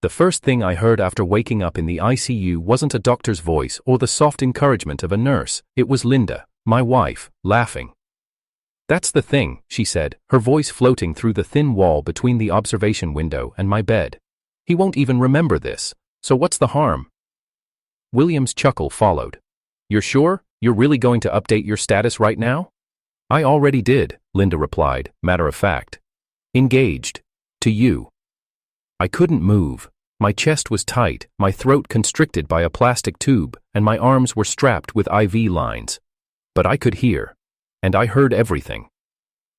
The first thing I heard after waking up in the ICU wasn't a doctor's voice or the soft encouragement of a nurse, it was Linda, my wife, laughing. "That's the thing," she said, her voice floating through the thin wall between the observation window and my bed. "He won't even remember this, so what's the harm?" William's chuckle followed. "You're sure? You're really going to update your status right now?" "I already did," Linda replied, matter of fact. "Engaged. To you." I couldn't move. My chest was tight, my throat constricted by a plastic tube, and my arms were strapped with IV lines. But I could hear. And I heard everything.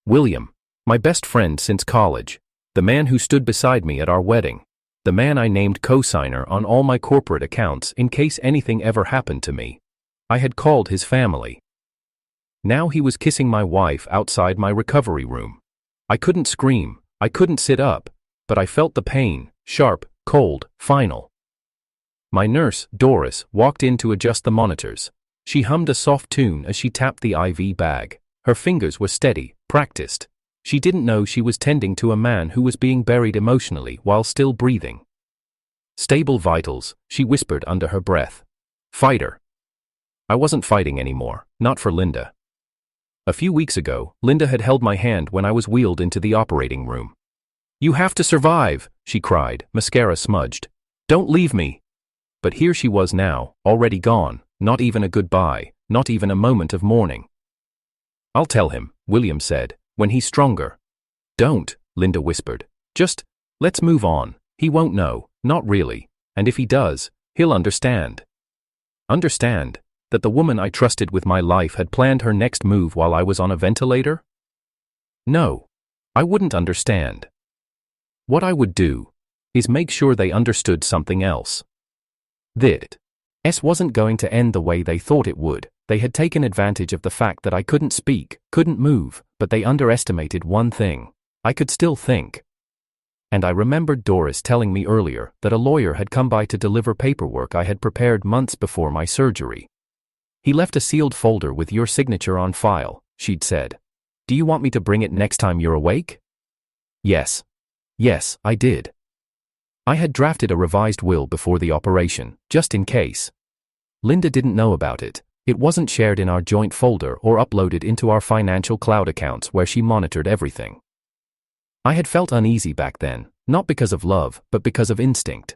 William, my best friend since college, the man who stood beside me at our wedding, the man I named co-signer on all my corporate accounts in case anything ever happened to me. I had called his family. Now he was kissing my wife outside my recovery room. I couldn't scream, I couldn't sit up, but I felt the pain, sharp, cold, final. My nurse, Doris, walked in to adjust the monitors. She hummed a soft tune as she tapped the IV bag. Her fingers were steady, practiced. She didn't know she was tending to a man who was being buried emotionally while still breathing. "Stable vitals," she whispered under her breath. "Fighter." I wasn't fighting anymore, not for Linda. A few weeks ago, Linda had held my hand when I was wheeled into the operating room. "You have to survive," she cried, mascara smudged. "Don't leave me." But here she was now, already gone, not even a goodbye, not even a moment of mourning. "I'll tell him," William said, "when he's stronger." "Don't," Linda whispered. "Just, let's move on. He won't know, not really, and if he does, he'll understand." Understand? That the woman I trusted with my life had planned her next move while I was on a ventilator? No. I wouldn't understand. What I would do is make sure they understood something else. This wasn't going to end the way they thought it would. They had taken advantage of the fact that I couldn't speak, couldn't move, but they underestimated one thing. I could still think. And I remembered Doris telling me earlier that a lawyer had come by to deliver paperwork I had prepared months before my surgery. "He left a sealed folder with your signature on file," she'd said. "Do you want me to bring it next time you're awake?" Yes. Yes, I did. I had drafted a revised will before the operation, just in case. Linda didn't know about it. It wasn't shared in our joint folder or uploaded into our financial cloud accounts where she monitored everything. I had felt uneasy back then, not because of love, but because of instinct.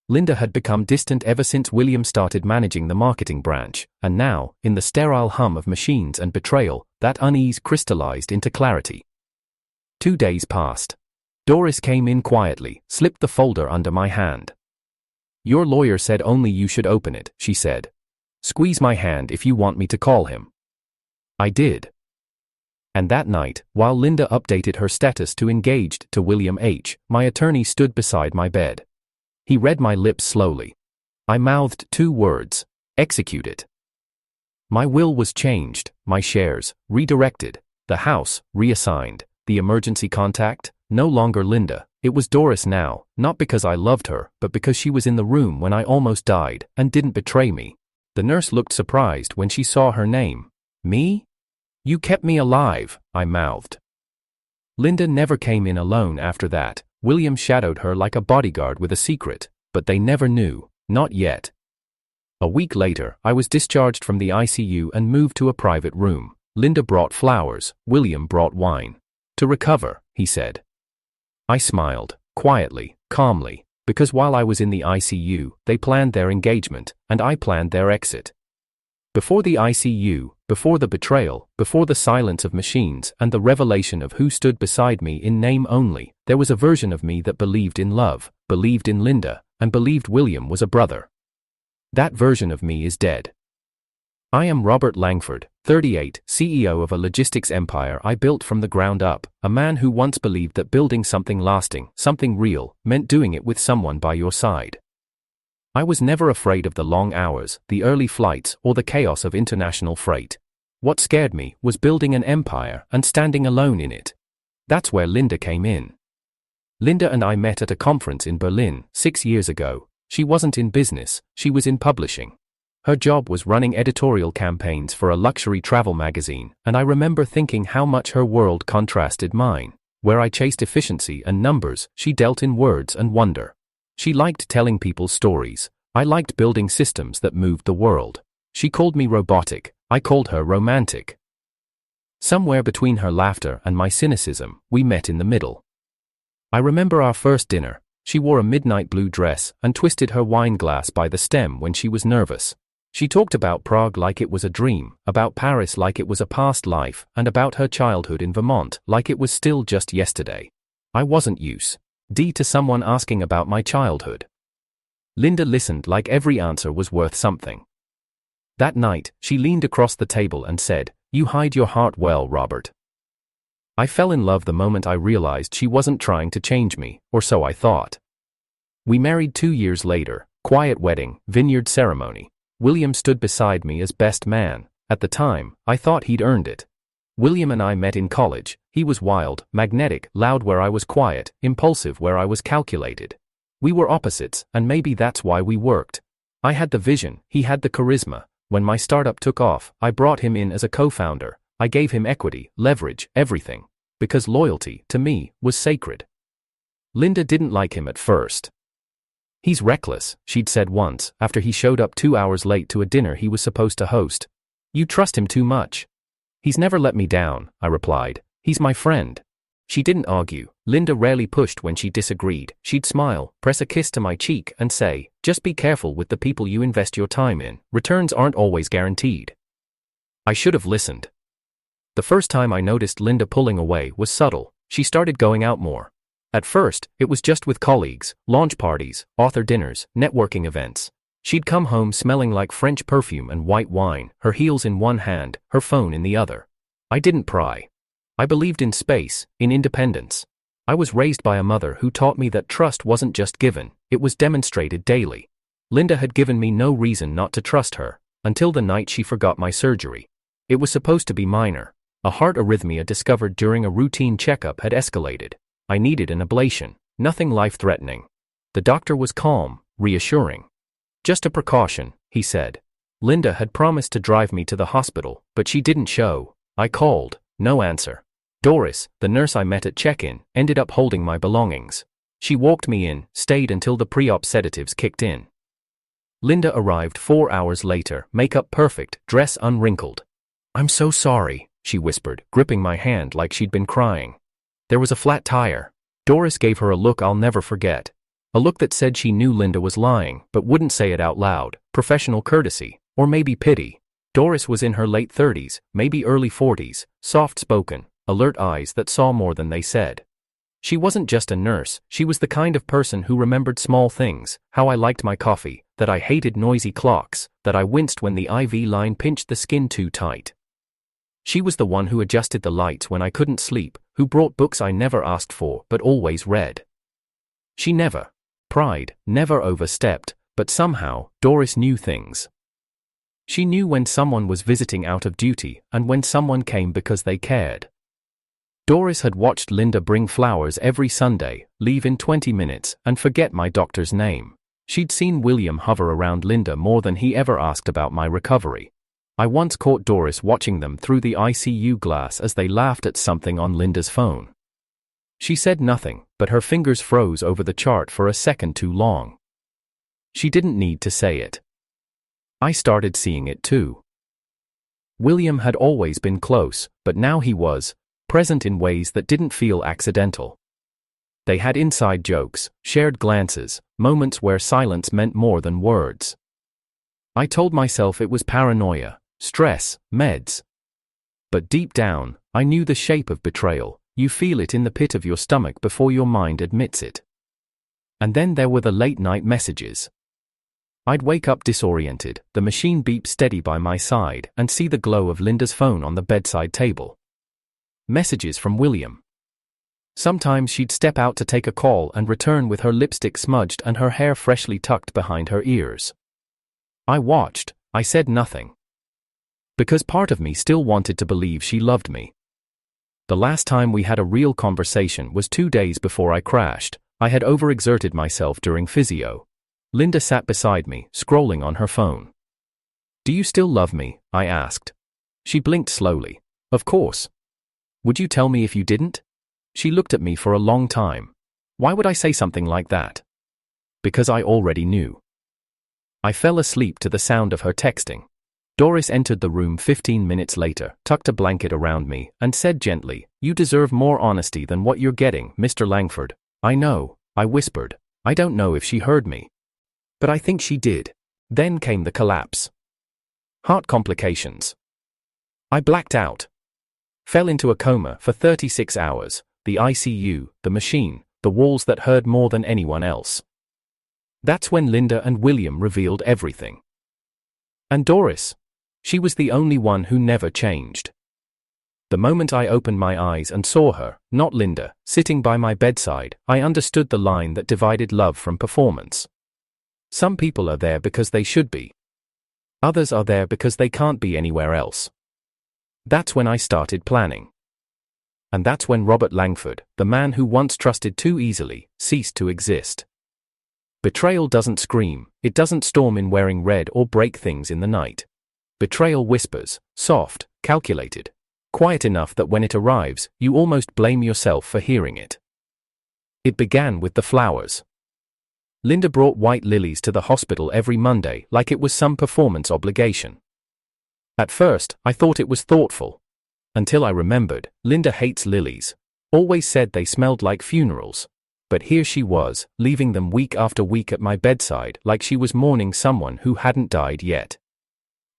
Linda had become distant ever since William started managing the marketing branch, and now, in the sterile hum of machines and betrayal, that unease crystallized into clarity. 2 days passed. Doris came in quietly, slipped the folder under my hand. "Your lawyer said only you should open it," she said. "Squeeze my hand if you want me to call him." I did. And that night, while Linda updated her status to engaged to William H., my attorney stood beside my bed. He read my lips slowly. I mouthed 2 words: execute it. My will was changed, my shares redirected, the house reassigned, the emergency contact no longer Linda, it was Doris now, not because I loved her, but because she was in the room when I almost died and didn't betray me. The nurse looked surprised when she saw her name. "Me? You kept me alive," I mouthed. Linda never came in alone after that. William shadowed her like a bodyguard with a secret, but they never knew, not yet. A week later, I was discharged from the ICU and moved to a private room. Linda brought flowers, William brought wine. "To recover," he said. I smiled, quietly, calmly, because while I was in the ICU, they planned their engagement, and I planned their exit. Before the ICU, before the betrayal, before the silence of machines and the revelation of who stood beside me in name only, there was a version of me that believed in love, believed in Linda, and believed William was a brother. That version of me is dead. I am Robert Langford, 38, CEO of a logistics empire I built from the ground up, a man who once believed that building something lasting, something real, meant doing it with someone by your side. I was never afraid of the long hours, the early flights, or the chaos of international freight. What scared me was building an empire and standing alone in it. That's where Linda came in. Linda and I met at a conference in Berlin 6 years ago. She wasn't in business, she was in publishing. Her job was running editorial campaigns for a luxury travel magazine, and I remember thinking how much her world contrasted mine. Where I chased efficiency and numbers, she dealt in words and wonder. She liked telling people stories. I liked building systems that moved the world. She called me robotic. I called her romantic. Somewhere between her laughter and my cynicism, we met in the middle. I remember our first dinner. She wore a midnight blue dress and twisted her wine glass by the stem when she was nervous. She talked about Prague like it was a dream, about Paris like it was a past life, and about her childhood in Vermont like it was still just yesterday. I wasn't used to someone asking about my childhood. Linda listened like every answer was worth something. That night, she leaned across the table and said, "You hide your heart well, Robert." I fell in love the moment I realized she wasn't trying to change me, or so I thought. We married 2 years later, quiet wedding, vineyard ceremony. William stood beside me as best man. At the time, I thought he'd earned it. William and I met in college. He was wild, magnetic, loud where I was quiet, impulsive where I was calculated. We were opposites, and maybe that's why we worked. I had the vision, he had the charisma. When my startup took off, I brought him in as a co-founder. I gave him equity, leverage, everything. Because loyalty, to me, was sacred. Linda didn't like him at first. "He's reckless," she'd said once, after he showed up 2 hours late to a dinner he was supposed to host. "You trust him too much." "He's never let me down," I replied. "He's my friend." She didn't argue. Linda rarely pushed when she disagreed. She'd smile, press a kiss to my cheek, and say, "Just be careful with the people you invest your time in. Returns aren't always guaranteed." I should have listened. The first time I noticed Linda pulling away was subtle. She started going out more. At first, it was just with colleagues, launch parties, author dinners, networking events. She'd come home smelling like French perfume and white wine, her heels in one hand, her phone in the other. I didn't pry. I believed in space, in independence. I was raised by a mother who taught me that trust wasn't just given, it was demonstrated daily. Linda had given me no reason not to trust her, until the night she forgot my surgery. It was supposed to be minor. A heart arrhythmia discovered during a routine checkup had escalated. I needed an ablation, nothing life-threatening. The doctor was calm, reassuring. "Just a precaution," he said. Linda had promised to drive me to the hospital, but she didn't show. I called, no answer. Doris, the nurse I met at check-in, ended up holding my belongings. She walked me in, stayed until the pre-op sedatives kicked in. Linda arrived 4 hours later, makeup perfect, dress unwrinkled. "I'm so sorry," she whispered, gripping my hand like she'd been crying. "There was a flat tire." Doris gave her a look I'll never forget. A look that said she knew Linda was lying, but wouldn't say it out loud. Professional courtesy, or maybe pity. Doris was in her late 30s, maybe early 40s, soft-spoken, alert eyes that saw more than they said. She wasn't just a nurse, she was the kind of person who remembered small things, how I liked my coffee, that I hated noisy clocks, that I winced when the IV line pinched the skin too tight. She was the one who adjusted the lights when I couldn't sleep, who brought books I never asked for but always read. She never pried, never overstepped, but somehow, Doris knew things. She knew when someone was visiting out of duty and when someone came because they cared. Doris had watched Linda bring flowers every Sunday, leave in 20 minutes, and forget my doctor's name. She'd seen William hover around Linda more than he ever asked about my recovery. I once caught Doris watching them through the ICU glass as they laughed at something on Linda's phone. She said nothing, but her fingers froze over the chart for a second too long. She didn't need to say it. I started seeing it too. William had always been close, but now he was present in ways that didn't feel accidental. They had inside jokes, shared glances, moments where silence meant more than words. I told myself it was paranoia, stress, meds. But deep down, I knew the shape of betrayal. You feel it in the pit of your stomach before your mind admits it. And then there were the late-night messages. I'd wake up disoriented, the machine beep steady by my side, and see the glow of Linda's phone on the bedside table. Messages from William. Sometimes she'd step out to take a call and return with her lipstick smudged and her hair freshly tucked behind her ears. I watched, I said nothing. Because part of me still wanted to believe she loved me. The last time we had a real conversation was 2 days before I crashed. I had overexerted myself during physio. Linda sat beside me, scrolling on her phone. "Do you still love me?" I asked. She blinked slowly. "Of course. Would you tell me if you didn't?" She looked at me for a long time. Why would I say something like that? Because I already knew. I fell asleep to the sound of her texting. Doris entered the room 15 minutes later, tucked a blanket around me, and said gently, "You deserve more honesty than what you're getting, Mr. Langford." "I know," I whispered. I don't know if she heard me. But I think she did. Then came the collapse. Heart complications. I blacked out. Fell into a coma for 36 hours, the ICU, the machine, the walls that heard more than anyone else. That's when Linda and William revealed everything. And Doris. She was the only one who never changed. The moment I opened my eyes and saw her, not Linda, sitting by my bedside, I understood the line that divided love from performance. Some people are there because they should be. Others are there because they can't be anywhere else. That's when I started planning. And that's when Robert Langford, the man who once trusted too easily, ceased to exist. Betrayal doesn't scream, it doesn't storm in wearing red or break things in the night. Betrayal whispers, soft, calculated, quiet enough that when it arrives, you almost blame yourself for hearing it. It began with the flowers. Linda brought white lilies to the hospital every Monday like it was some performance obligation. At first, I thought it was thoughtful. Until I remembered, Linda hates lilies. Always said they smelled like funerals. But here she was, leaving them week after week at my bedside like she was mourning someone who hadn't died yet.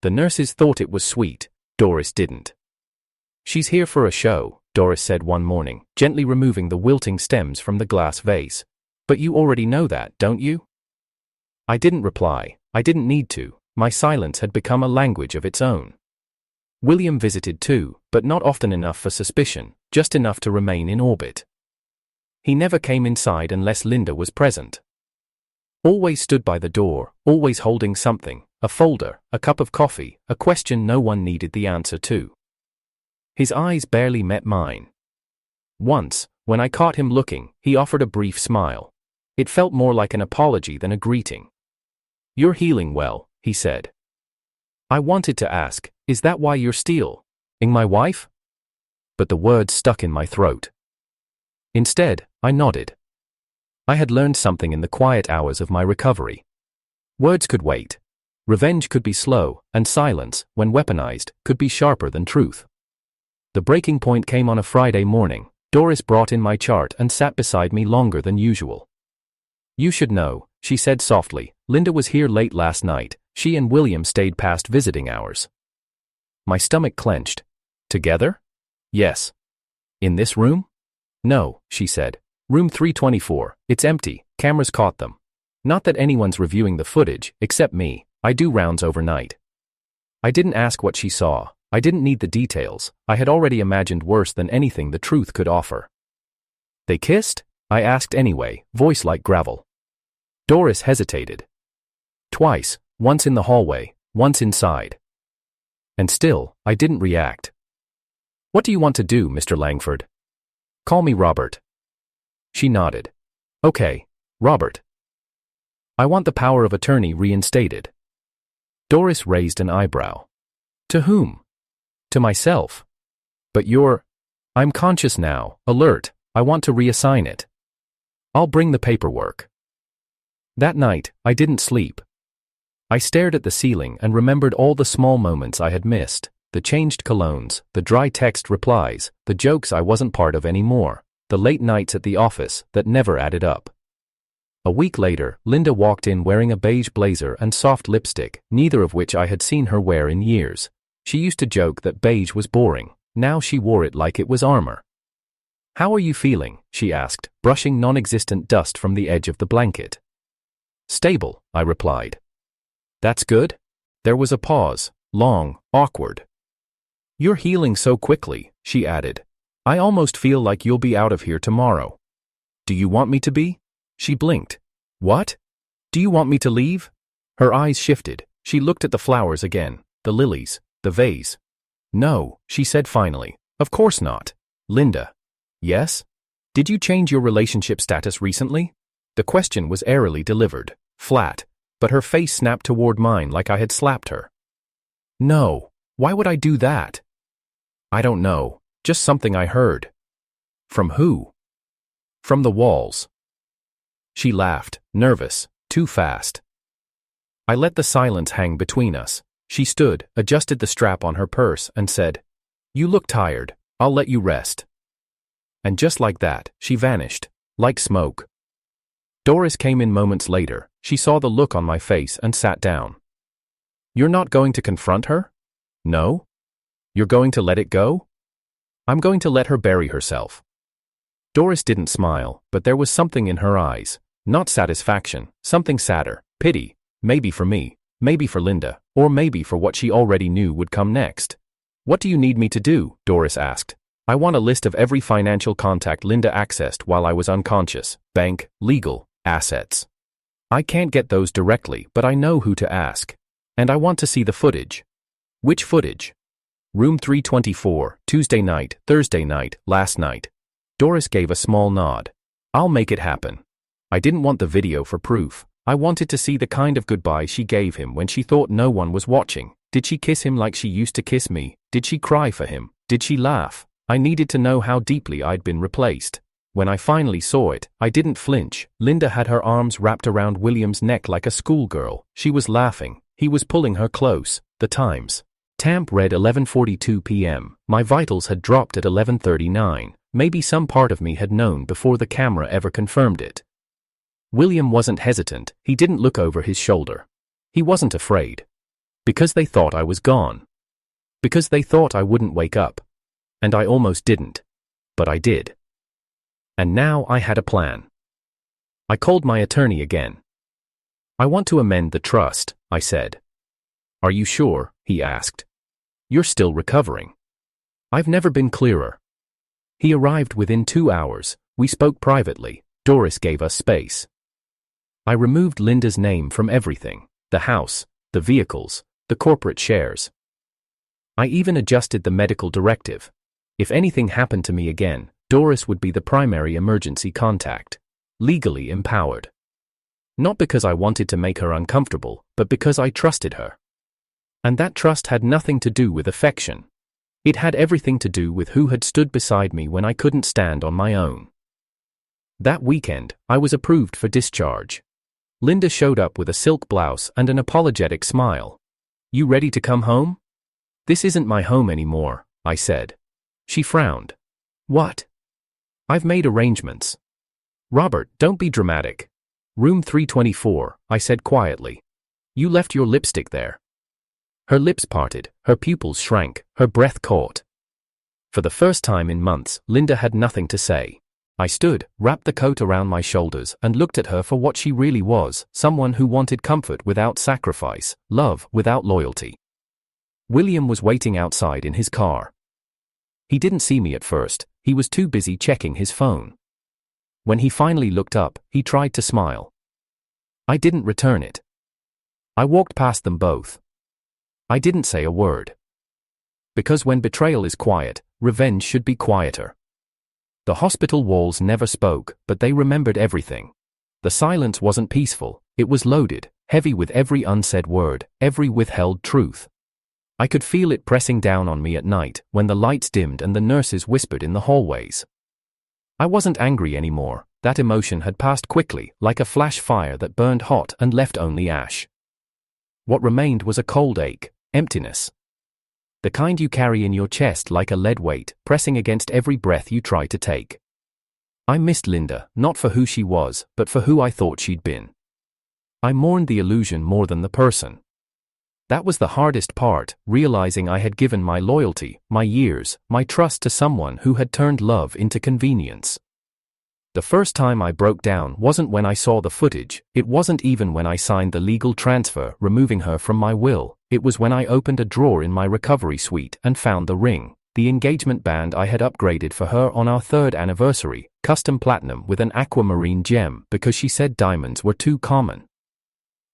The nurses thought it was sweet, Doris didn't. "She's here for a show," Doris said one morning, gently removing the wilting stems from the glass vase. "But you already know that, don't you?" I didn't reply. I didn't need to. My silence had become a language of its own. William visited too, but not often enough for suspicion, just enough to remain in orbit. He never came inside unless Linda was present. Always stood by the door, always holding something, a folder, a cup of coffee, a question no one needed the answer to. His eyes barely met mine. Once, when I caught him looking, he offered a brief smile. It felt more like an apology than a greeting. "You're healing well," he said. I wanted to ask, "Is that why you're stealing my wife?" But the words stuck in my throat. Instead, I nodded. I had learned something in the quiet hours of my recovery. Words could wait. Revenge could be slow, and silence, when weaponized, could be sharper than truth. The breaking point came on a Friday morning. Doris brought in my chart and sat beside me longer than usual. "You should know," she said softly, "Linda was here late last night. She and William stayed past visiting hours." My stomach clenched. "Together?" "Yes." "In this room?" "No," she said. "Room 324, it's empty, cameras caught them. Not that anyone's reviewing the footage, except me. I do rounds overnight." I didn't ask what she saw. I didn't need the details. I had already imagined worse than anything the truth could offer. "They kissed?" I asked anyway, voice like gravel. Doris hesitated. "Twice, once in the hallway, once inside." And still, I didn't react. "What do you want to do, Mr. Langford?" "Call me Robert." She nodded. "Okay, Robert." "I want the power of attorney reinstated." Doris raised an eyebrow. "To whom?" "To myself." "But I'm conscious now, alert. I want to reassign it." "I'll bring the paperwork." That night, I didn't sleep. I stared at the ceiling and remembered all the small moments I had missed, the changed colognes, the dry text replies, the jokes I wasn't part of anymore, the late nights at the office that never added up. A week later, Linda walked in wearing a beige blazer and soft lipstick, neither of which I had seen her wear in years. She used to joke that beige was boring. Now she wore it like it was armor. "How are you feeling?" she asked, brushing non-existent dust from the edge of the blanket. "Stable," I replied. "That's good." There was a pause, long, awkward. "You're healing so quickly," she added. "I almost feel like you'll be out of here tomorrow." "Do you want me to be?" She blinked. "What? Do you want me to leave?" Her eyes shifted. She looked at the flowers again, the lilies, the vase. "No," she said finally. "Of course not." "Linda." "Yes?" "Did you change your relationship status recently?" The question was airily delivered, flat, but her face snapped toward mine like I had slapped her. "No. Why would I do that?" "I don't know. Just something I heard." "From who?" "From the walls." She laughed, nervous, too fast. I let the silence hang between us. She stood, adjusted the strap on her purse, and said, "You look tired. I'll let you rest." And just like that, she vanished, like smoke. Doris came in moments later. She saw the look on my face and sat down. "You're not going to confront her? No? You're going to let it go?" "I'm going to let her bury herself." Doris didn't smile, but there was something in her eyes. Not satisfaction, something sadder, pity, maybe for me, maybe for Linda, or maybe for what she already knew would come next. "What do you need me to do?" Doris asked. "I want a list of every financial contact Linda accessed while I was unconscious, bank, legal, assets. I can't get those directly, but I know who to ask. And I want to see the footage." "Which footage?" "Room 324, Tuesday night, Thursday night, last night." Doris gave a small nod. "I'll make it happen." I didn't want the video for proof. I wanted to see the kind of goodbye she gave him when she thought no one was watching. Did she kiss him like she used to kiss me? Did she cry for him? Did she laugh? I needed to know how deeply I'd been replaced. When I finally saw it, I didn't flinch. Linda had her arms wrapped around William's neck like a schoolgirl. She was laughing. He was pulling her close. The times. Tamp read 11:42 p.m. My vitals had dropped at 11:39. Maybe some part of me had known before the camera ever confirmed it. William wasn't hesitant. He didn't look over his shoulder. He wasn't afraid. Because they thought I was gone. Because they thought I wouldn't wake up. And I almost didn't. But I did. And now I had a plan. I called my attorney again. "I want to amend the trust," I said. "Are you sure?" he asked. "You're still recovering." "I've never been clearer." He arrived within 2 hours. We spoke privately. Doris gave us space. I removed Linda's name from everything. The house, the vehicles, the corporate shares. I even adjusted the medical directive. If anything happened to me again, Doris would be the primary emergency contact. Legally empowered. Not because I wanted to make her uncomfortable, but because I trusted her. And that trust had nothing to do with affection. It had everything to do with who had stood beside me when I couldn't stand on my own. That weekend, I was approved for discharge. Linda showed up with a silk blouse and an apologetic smile. "You ready to come home?" "This isn't my home anymore," I said. She frowned. "What?" "I've made arrangements." "Robert, don't be dramatic." "Room 324, I said quietly. "You left your lipstick there." Her lips parted, her pupils shrank, her breath caught. For the first time in months, Linda had nothing to say. I stood, wrapped the coat around my shoulders, and looked at her for what she really was, someone who wanted comfort without sacrifice, love without loyalty. William was waiting outside in his car. He didn't see me at first. He was too busy checking his phone. When he finally looked up, he tried to smile. I didn't return it. I walked past them both. I didn't say a word. Because when betrayal is quiet, revenge should be quieter. The hospital walls never spoke, but they remembered everything. The silence wasn't peaceful, it was loaded, heavy with every unsaid word, every withheld truth. I could feel it pressing down on me at night, when the lights dimmed and the nurses whispered in the hallways. I wasn't angry anymore. That emotion had passed quickly, like a flash fire that burned hot and left only ash. What remained was a cold ache, emptiness. The kind you carry in your chest like a lead weight, pressing against every breath you try to take. I missed Linda, not for who she was, but for who I thought she'd been. I mourned the illusion more than the person. That was the hardest part, realizing I had given my loyalty, my years, my trust to someone who had turned love into convenience. The first time I broke down wasn't when I saw the footage, it wasn't even when I signed the legal transfer removing her from my will, it was when I opened a drawer in my recovery suite and found the ring, the engagement band I had upgraded for her on our 3rd anniversary, custom platinum with an aquamarine gem because she said diamonds were too common.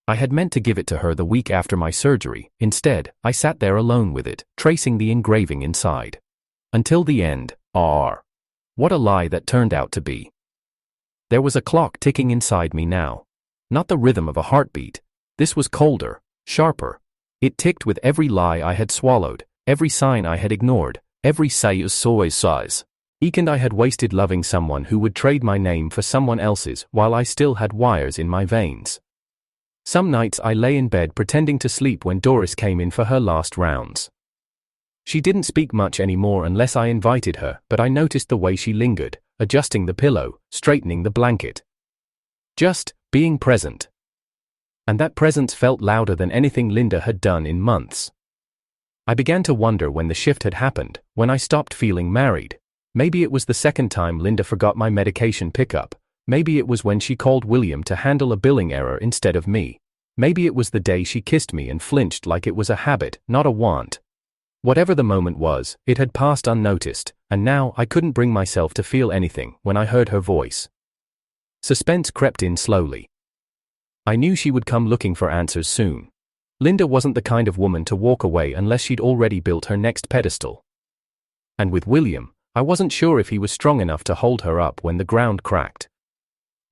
I had meant to give it to her the week after my surgery. Instead, I sat there alone with it, tracing the engraving inside. Until the end. What a lie that turned out to be. There was a clock ticking inside me now. Not the rhythm of a heartbeat. This was colder, sharper. It ticked with every lie I had swallowed, every sign I had ignored, every size. And I had wasted loving someone who would trade my name for someone else's while I still had wires in my veins. Some nights I lay in bed pretending to sleep when Doris came in for her last rounds. She didn't speak much anymore unless I invited her, but I noticed the way she lingered, adjusting the pillow, straightening the blanket. Just being present. And that presence felt louder than anything Linda had done in months. I began to wonder when the shift had happened, when I stopped feeling married. Maybe it was the second time Linda forgot my medication pickup. Maybe it was when she called William to handle a billing error instead of me. Maybe it was the day she kissed me and flinched like it was a habit, not a want. Whatever the moment was, it had passed unnoticed, and now I couldn't bring myself to feel anything when I heard her voice. Suspense crept in slowly. I knew she would come looking for answers soon. Linda wasn't the kind of woman to walk away unless she'd already built her next pedestal. And with William, I wasn't sure if he was strong enough to hold her up when the ground cracked.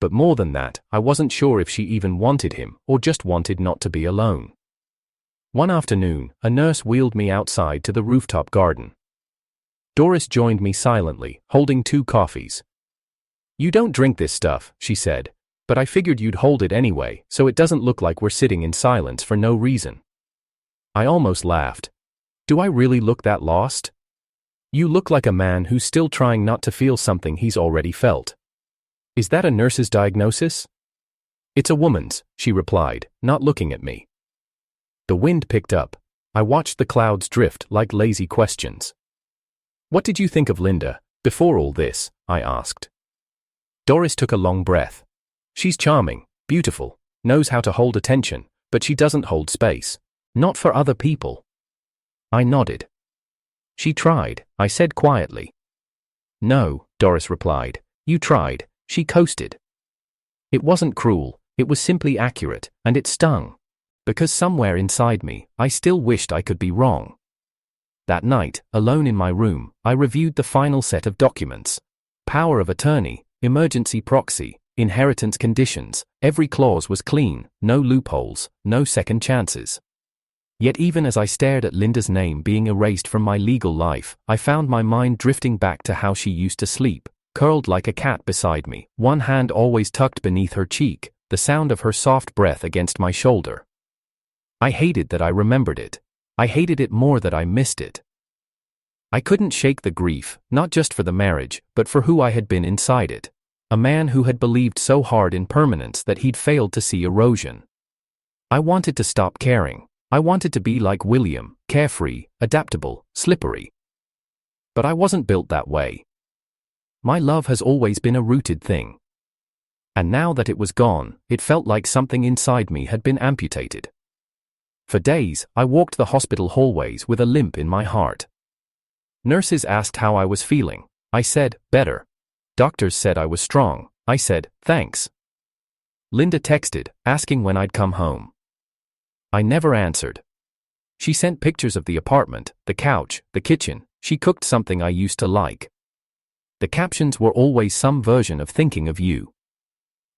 But more than that, I wasn't sure if she even wanted him or just wanted not to be alone. One afternoon, a nurse wheeled me outside to the rooftop garden. Doris joined me silently, holding 2 coffees. "You don't drink this stuff," she said, "but I figured you'd hold it anyway, so it doesn't look like we're sitting in silence for no reason." I almost laughed. "Do I really look that lost?" "You look like a man who's still trying not to feel something he's already felt." "Is that a nurse's diagnosis?" "It's a woman's," she replied, not looking at me. The wind picked up. I watched the clouds drift like lazy questions. "What did you think of Linda, before all this?" I asked. Doris took a long breath. "She's charming, beautiful, knows how to hold attention, but she doesn't hold space. Not for other people." I nodded. "She tried," I said quietly. "No," Doris replied. "You tried." She coasted. It wasn't cruel, it was simply accurate, and it stung. Because somewhere inside me, I still wished I could be wrong. That night, alone in my room, I reviewed the final set of documents. Power of attorney, emergency proxy, inheritance conditions, every clause was clean, no loopholes, no second chances. Yet even as I stared at Linda's name being erased from my legal life, I found my mind drifting back to how she used to sleep, curled like a cat beside me, one hand always tucked beneath her cheek, the sound of her soft breath against my shoulder. I hated that I remembered it. I hated it more that I missed it. I couldn't shake the grief, not just for the marriage, but for who I had been inside it. A man who had believed so hard in permanence that he'd failed to see erosion. I wanted to stop caring. I wanted to be like William, carefree, adaptable, slippery. But I wasn't built that way. My love has always been a rooted thing. And now that it was gone, it felt like something inside me had been amputated. For days, I walked the hospital hallways with a limp in my heart. Nurses asked how I was feeling. I said, better. Doctors said I was strong. I said, thanks. Linda texted, asking when I'd come home. I never answered. She sent pictures of the apartment, the couch, the kitchen. She cooked something I used to like. The captions were always some version of thinking of you.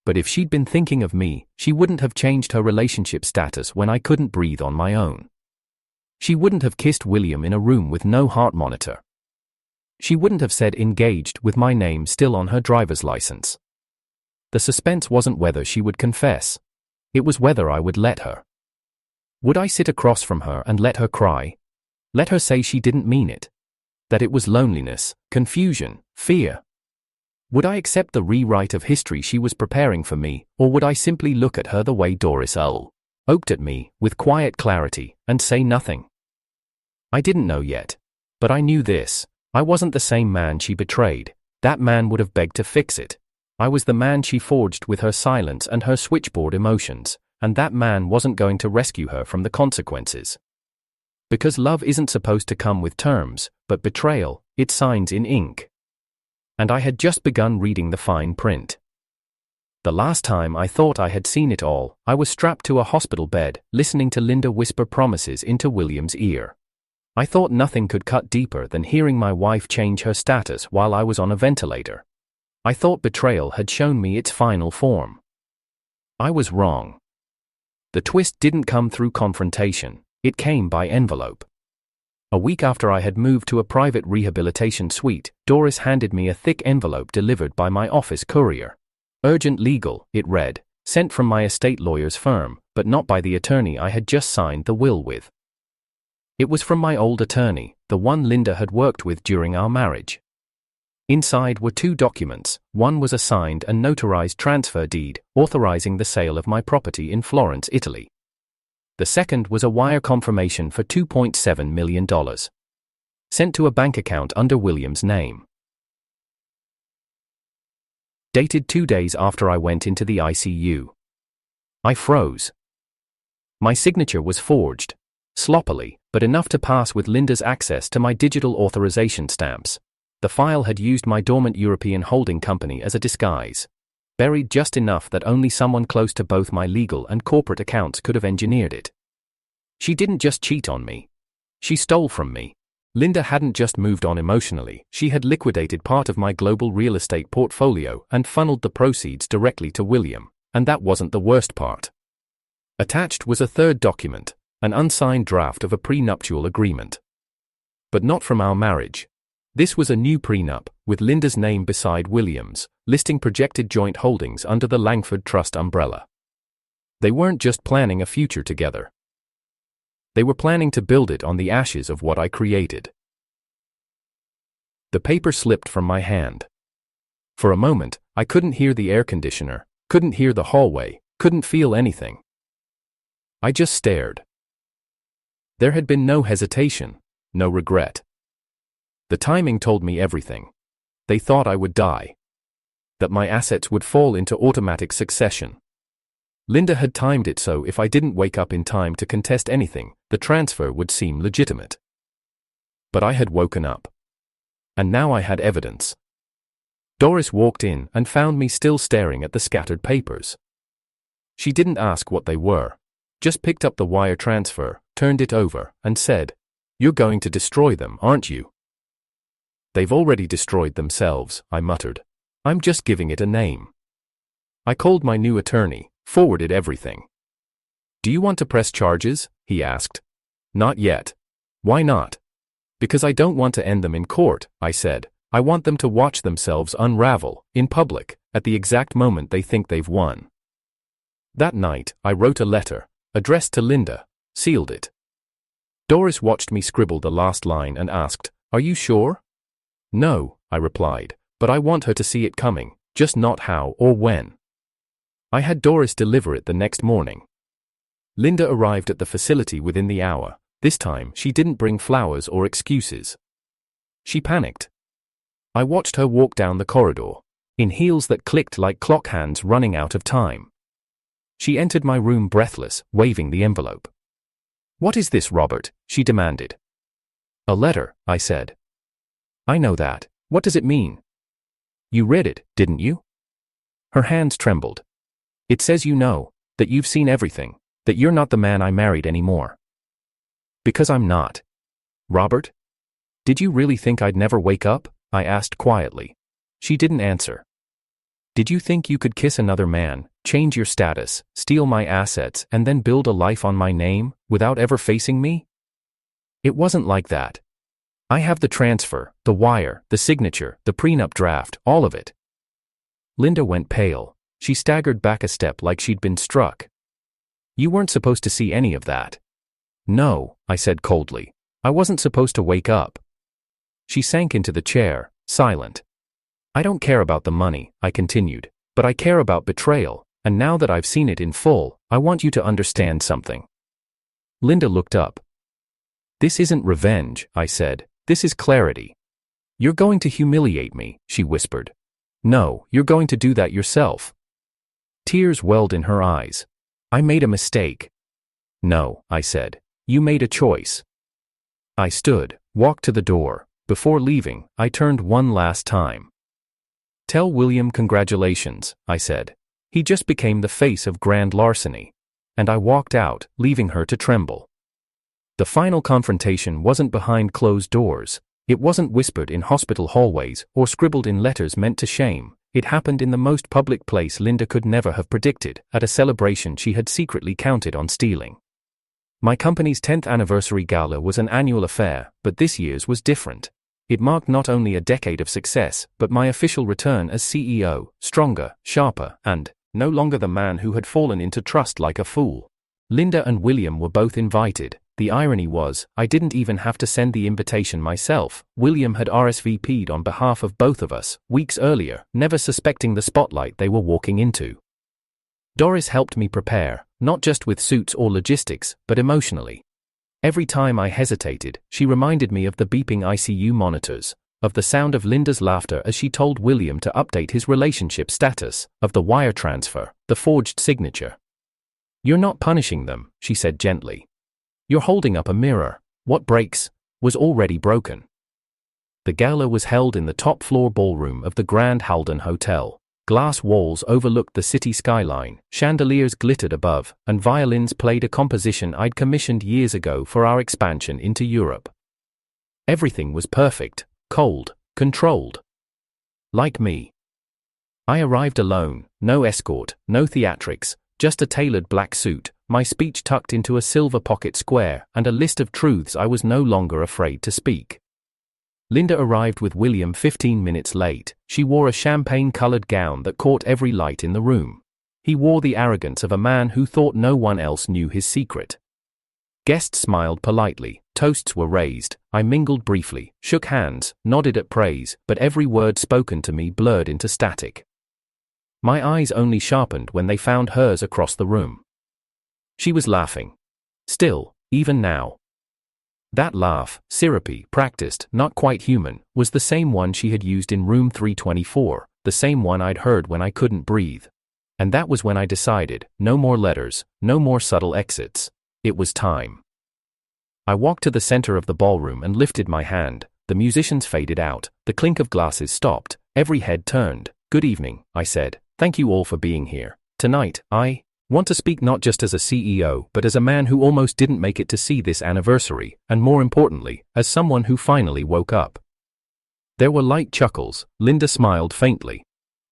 But if she'd been thinking of me, she wouldn't have changed her relationship status when I couldn't breathe on my own. She wouldn't have kissed William in a room with no heart monitor. She wouldn't have said engaged with my name still on her driver's license. The suspense wasn't whether she would confess. It was whether I would let her. Would I sit across from her and let her cry? Let her say she didn't mean it? That it was loneliness, confusion, fear? Would I accept the rewrite of history she was preparing for me, or would I simply look at her the way Doris looked at me, with quiet clarity, and say nothing? I didn't know yet. But I knew this. I wasn't the same man she betrayed. That man would have begged to fix it. I was the man she forged with her silence and her switchboard emotions, and that man wasn't going to rescue her from the consequences. Because love isn't supposed to come with terms, but betrayal, it signs in ink. And I had just begun reading the fine print. The last time I thought I had seen it all, I was strapped to a hospital bed, listening to Linda whisper promises into William's ear. I thought nothing could cut deeper than hearing my wife change her status while I was on a ventilator. I thought betrayal had shown me its final form. I was wrong. The twist didn't come through confrontation, it came by envelope. A week after I had moved to a private rehabilitation suite, Doris handed me a thick envelope delivered by my office courier. Urgent legal, it read, sent from my estate lawyer's firm, but not by the attorney I had just signed the will with. It was from my old attorney, the one Linda had worked with during our marriage. Inside were 2 documents. One was a signed and notarized transfer deed, authorizing the sale of my property in Florence, Italy. The second was a wire confirmation for $2.7 million. Sent to a bank account under William's name. Dated 2 days after I went into the ICU. I froze. My signature was forged. Sloppily, but enough to pass with Linda's access to my digital authorization stamps. The file had used my dormant European holding company as a disguise. Buried just enough that only someone close to both my legal and corporate accounts could have engineered it. She didn't just cheat on me. She stole from me. Linda hadn't just moved on emotionally, she had liquidated part of my global real estate portfolio and funneled the proceeds directly to William, and that wasn't the worst part. Attached was a third document, an unsigned draft of a prenuptial agreement. But not from our marriage. This was a new prenup, with Linda's name beside William's, listing projected joint holdings under the Langford Trust umbrella. They weren't just planning a future together. They were planning to build it on the ashes of what I created. The paper slipped from my hand. For a moment, I couldn't hear the air conditioner, couldn't hear the hallway, couldn't feel anything. I just stared. There had been no hesitation, no regret. The timing told me everything. They thought I would die. That my assets would fall into automatic succession. Linda had timed it so if I didn't wake up in time to contest anything, the transfer would seem legitimate. But I had woken up. And now I had evidence. Doris walked in and found me still staring at the scattered papers. She didn't ask what they were. Just picked up the wire transfer, turned it over, and said, "You're going to destroy them, aren't you?" "They've already destroyed themselves," I muttered. "I'm just giving it a name." I called my new attorney, forwarded everything. "Do you want to press charges?" he asked. "Not yet." "Why not?" "Because I don't want to end them in court," I said. "I want them to watch themselves unravel, in public, at the exact moment they think they've won." That night, I wrote a letter, addressed to Linda, sealed it. Doris watched me scribble the last line and asked, "Are you sure?" "No," I replied, "but I want her to see it coming, just not how or when." I had Doris deliver it the next morning. Linda arrived at the facility within the hour. This time, she didn't bring flowers or excuses. She panicked. I watched her walk down the corridor, in heels that clicked like clock hands running out of time. She entered my room breathless, waving the envelope. "What is this, Robert?" she demanded. "A letter," I said. "I know that. What does it mean?" "You read it, didn't you?" Her hands trembled. "It says you know, that you've seen everything, that you're not the man I married anymore." "Because I'm not." "Robert? Did you really think I'd never wake up?" I asked quietly. She didn't answer. "Did you think you could kiss another man, change your status, steal my assets, and then build a life on my name, without ever facing me?" "It wasn't like that. I have the transfer, the wire, the signature, the prenup draft, all of it." Linda went pale. She staggered back a step like she'd been struck. "You weren't supposed to see any of that." "No," I said coldly. "I wasn't supposed to wake up." She sank into the chair, silent. "I don't care about the money," I continued, "but I care about betrayal, and now that I've seen it in full, I want you to understand something." Linda looked up. "This isn't revenge," I said. "This is clarity." "You're going to humiliate me," she whispered. "No, you're going to do that yourself." Tears welled in her eyes. "I made a mistake." "No," I said. "You made a choice." I stood, walked to the door. Before leaving, I turned one last time. "Tell William congratulations," I said. "He just became the face of grand larceny." And I walked out, leaving her to tremble. The final confrontation wasn't behind closed doors. It wasn't whispered in hospital hallways or scribbled in letters meant to shame. It happened in the most public place Linda could never have predicted, at a celebration she had secretly counted on stealing. My company's 10th anniversary gala was an annual affair, but this year's was different. It marked not only a decade of success, but my official return as CEO, stronger, sharper, and no longer the man who had fallen into trust like a fool. Linda and William were both invited. The irony was, I didn't even have to send the invitation myself. William had RSVP'd on behalf of both of us, weeks earlier, never suspecting the spotlight they were walking into. Doris helped me prepare, not just with suits or logistics, but emotionally. Every time I hesitated, she reminded me of the beeping ICU monitors, of the sound of Linda's laughter as she told William to update his relationship status, of the wire transfer, the forged signature. "You're not punishing them," she said gently. "You're holding up a mirror. What breaks was already broken." The gala was held in the top-floor ballroom of the Grand Halden Hotel. Glass walls overlooked the city skyline, chandeliers glittered above, and violins played a composition I'd commissioned years ago for our expansion into Europe. Everything was perfect, cold, controlled. Like me. I arrived alone, no escort, no theatrics, just a tailored black suit, my speech tucked into a silver pocket square, and a list of truths I was no longer afraid to speak. Linda arrived with William 15 minutes late. She wore a champagne-colored gown that caught every light in the room. He wore the arrogance of a man who thought no one else knew his secret. Guests smiled politely, toasts were raised, I mingled briefly, shook hands, nodded at praise, but every word spoken to me blurred into static. My eyes only sharpened when they found hers across the room. She was laughing. Still, even now. That laugh, syrupy, practiced, not quite human, was the same one she had used in room 324, the same one I'd heard when I couldn't breathe. And that was when I decided, no more letters, no more subtle exits. It was time. I walked to the center of the ballroom and lifted my hand. The musicians faded out, the clink of glasses stopped, every head turned. "Good evening," I said. "Thank you all for being here. Tonight, I want to speak not just as a CEO, but as a man who almost didn't make it to see this anniversary, and more importantly, as someone who finally woke up." There were light chuckles. Linda smiled faintly.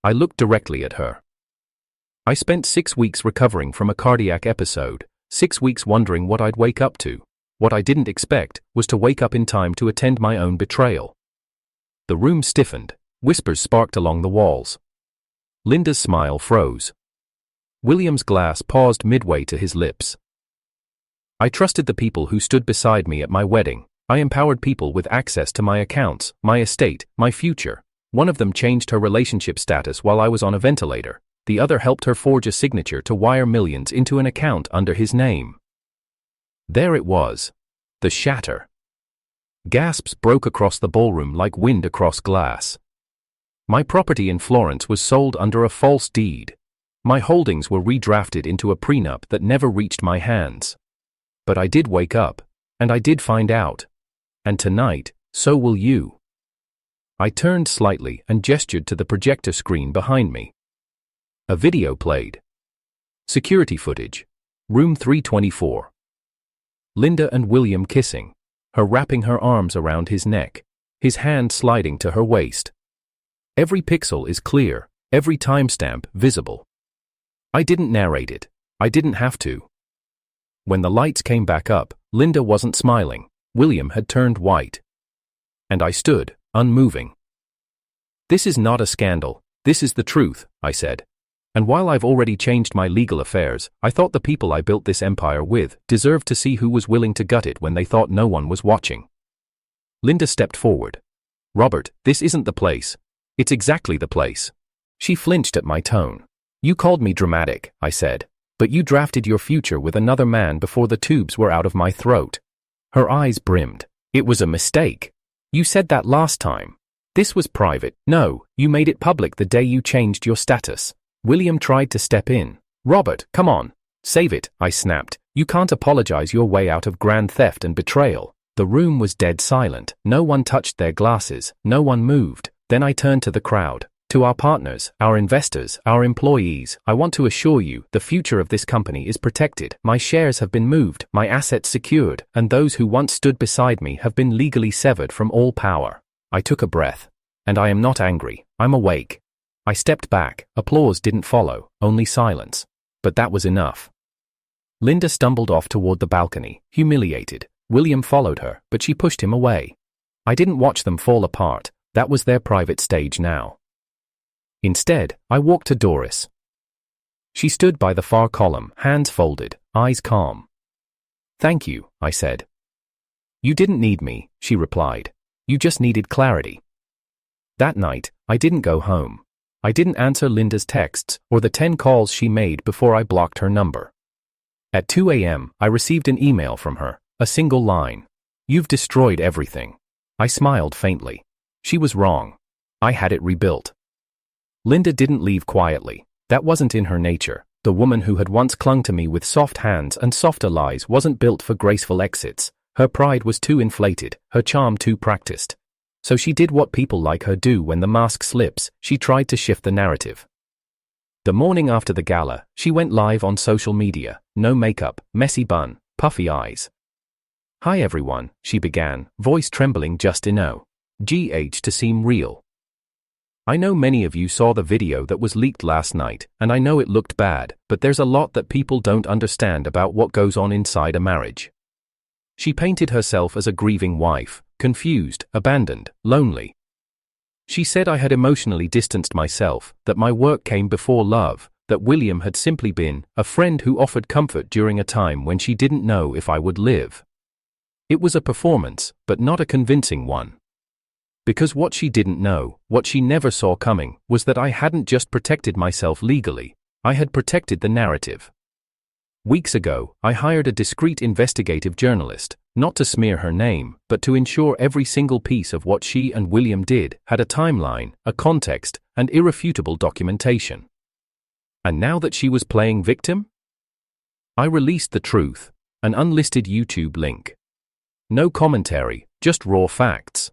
I looked directly at her. I spent 6 weeks recovering from a cardiac episode, 6 weeks wondering what I'd wake up to. What I didn't expect was to wake up in time to attend my own betrayal. The room stiffened. Whispers sparked along the walls. Linda's smile froze. William's glass paused midway to his lips. I trusted the people who stood beside me at my wedding. I empowered people with access to my accounts, my estate, my future. One of them changed her relationship status while I was on a ventilator. The other helped her forge a signature to wire millions into an account under his name. There it was. The shatter. Gasps broke across the ballroom like wind across glass. My property in Florence was sold under a false deed. My holdings were redrafted into a prenup that never reached my hands. But I did wake up, and I did find out. And tonight, so will you. I turned slightly and gestured to the projector screen behind me. A video played. Security footage. Room 324. Linda and William kissing, her wrapping her arms around his neck, his hand sliding to her waist. Every pixel is clear, every timestamp visible. I didn't narrate it. I didn't have to. When the lights came back up, Linda wasn't smiling. William had turned white. And I stood, unmoving. "This is not a scandal. This is the truth," I said. "And while I've already changed my legal affairs, I thought the people I built this empire with deserved to see who was willing to gut it when they thought no one was watching." Linda stepped forward. "Robert, this isn't the place. It's exactly the place." She flinched at my tone. "You called me dramatic," I said, "but you drafted your future with another man before the tubes were out of my throat." Her eyes brimmed. "It was a mistake. You said that last time. This was private." "No, you made it public the day you changed your status." William tried to step in. "Robert, come on. Save it," I snapped. "You can't apologize your way out of grand theft and betrayal." The room was dead silent. No one touched their glasses. No one moved. Then I turned to the crowd. "To our partners, our investors, our employees, I want to assure you, the future of this company is protected. My shares have been moved, my assets secured, and those who once stood beside me have been legally severed from all power." I took a breath. And I am not angry. I'm awake. I stepped back. Applause didn't follow, only silence. But that was enough. Linda stumbled off toward the balcony, humiliated. William followed her, but she pushed him away. I didn't watch them fall apart. That was their private stage now. Instead, I walked to Doris. She stood by the far column, hands folded, eyes calm. "Thank you," I said. "You didn't need me," she replied. "You just needed clarity." That night, I didn't go home. I didn't answer Linda's texts or the 10 calls she made before I blocked her number. At 2 a.m., I received an email from her, a single line. "You've destroyed everything." I smiled faintly. She was wrong. I had it rebuilt. Linda didn't leave quietly. That wasn't in her nature. The woman who had once clung to me with soft hands and softer lies wasn't built for graceful exits. Her pride was too inflated, her charm too practiced. So she did what people like her do when the mask slips. She tried to shift the narrative. The morning after the gala, she went live on social media. No makeup, messy bun, puffy eyes. "Hi everyone," she began, voice trembling just enough to seem real. "I know many of you saw the video that was leaked last night, and I know it looked bad, but there's a lot that people don't understand about what goes on inside a marriage." She painted herself as a grieving wife, confused, abandoned, lonely. She said I had emotionally distanced myself, that my work came before love, that William had simply been a friend who offered comfort during a time when she didn't know if I would live. It was a performance, but not a convincing one. Because what she didn't know, what she never saw coming, was that I hadn't just protected myself legally, I had protected the narrative. Weeks ago, I hired a discreet investigative journalist, not to smear her name, but to ensure every single piece of what she and William did had a timeline, a context, and irrefutable documentation. And now that she was playing victim? I released the truth, an unlisted YouTube link. No commentary, just raw facts.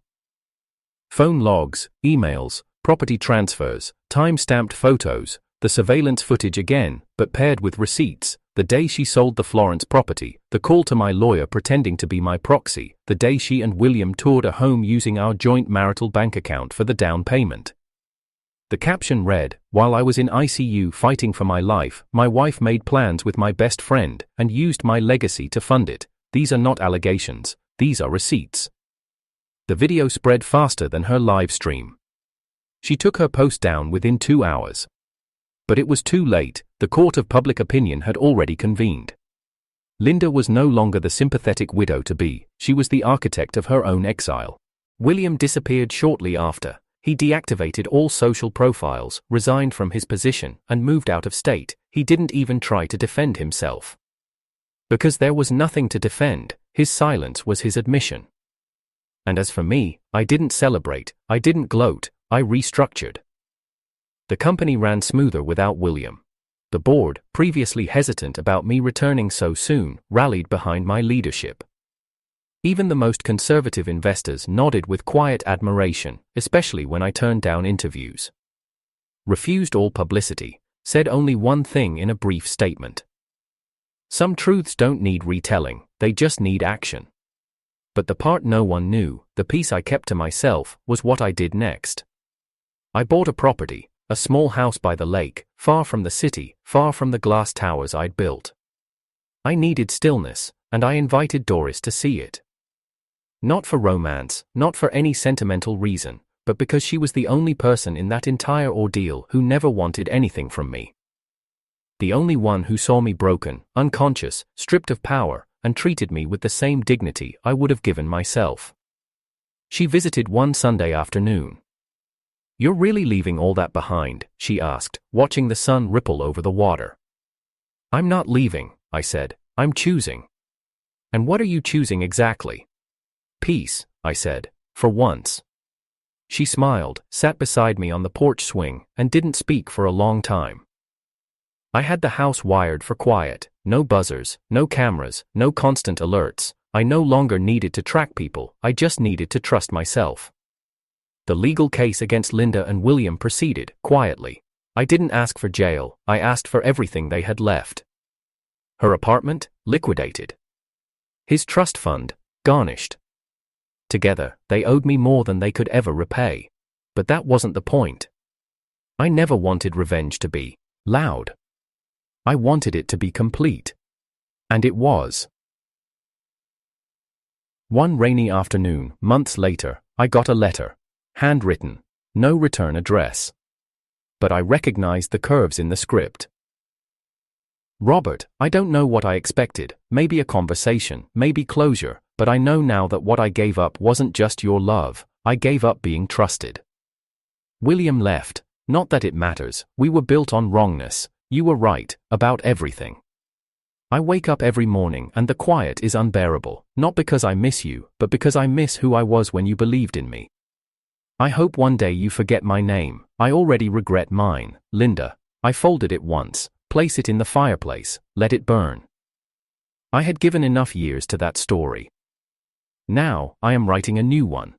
Phone logs, emails, property transfers, time-stamped photos, the surveillance footage again, but paired with receipts, the day she sold the Florence property, the call to my lawyer pretending to be my proxy, the day she and William toured a home using our joint marital bank account for the down payment. The caption read, "While I was in ICU fighting for my life, my wife made plans with my best friend and used my legacy to fund it. These are not allegations, these are receipts." The video spread faster than her live stream. She took her post down within 2 hours. But it was too late, the court of public opinion had already convened. Linda was no longer the sympathetic widow-to-be, she was the architect of her own exile. William disappeared shortly after. He deactivated all social profiles, resigned from his position, and moved out of state. He didn't even try to defend himself. Because there was nothing to defend, his silence was his admission. And as for me, I didn't celebrate, I didn't gloat, I restructured. The company ran smoother without William. The board, previously hesitant about me returning so soon, rallied behind my leadership. Even the most conservative investors nodded with quiet admiration, especially when I turned down interviews. Refused all publicity, said only one thing in a brief statement. Some truths don't need retelling, they just need action. But the part no one knew, the piece I kept to myself, was what I did next. I bought a property, a small house by the lake, far from the city, far from the glass towers I'd built. I needed stillness, and I invited Doris to see it. Not for romance, not for any sentimental reason, but because she was the only person in that entire ordeal who never wanted anything from me. The only one who saw me broken, unconscious, stripped of power, and treated me with the same dignity I would have given myself. She visited one Sunday afternoon. "You're really leaving all that behind?" she asked, watching the sun ripple over the water. "I'm not leaving," I said. "I'm choosing." "And what are you choosing exactly?" "Peace," I said, "for once." She smiled, sat beside me on the porch swing, and didn't speak for a long time. I had the house wired for quiet, no buzzers, no cameras, no constant alerts. I no longer needed to track people, I just needed to trust myself. The legal case against Linda and William proceeded, quietly. I didn't ask for jail, I asked for everything they had left. Her apartment, liquidated. His trust fund, garnished. Together, they owed me more than they could ever repay. But that wasn't the point. I never wanted revenge to be loud. I wanted it to be complete. And it was. One rainy afternoon, months later, I got a letter. Handwritten. No return address. But I recognized the curves in the script. Robert, I don't know what I expected, maybe a conversation, maybe closure, but I know now that what I gave up wasn't just your love, I gave up being trusted. William left. Not that it matters, we were built on wrongness, you were right, about everything. I wake up every morning and the quiet is unbearable, not because I miss you, but because I miss who I was when you believed in me. I hope one day you forget my name, I already regret mine, Linda. I folded it once, place it in the fireplace, let it burn. I had given enough years to that story. Now, I am writing a new one.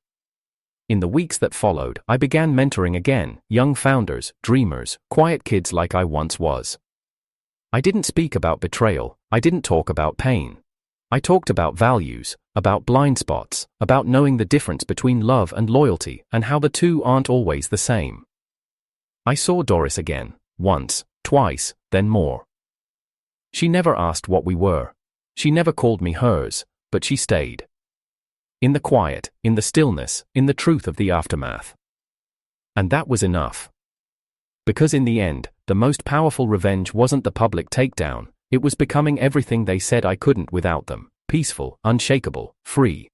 In the weeks that followed, I began mentoring again, young founders, dreamers, quiet kids like I once was. I didn't speak about betrayal, I didn't talk about pain. I talked about values, about blind spots, about knowing the difference between love and loyalty and how the two aren't always the same. I saw Doris again, once, twice, then more. She never asked what we were. She never called me hers, but she stayed. In the quiet, in the stillness, in the truth of the aftermath. And that was enough. Because in the end, the most powerful revenge wasn't the public takedown, it was becoming everything they said I couldn't without them, peaceful, unshakable, free.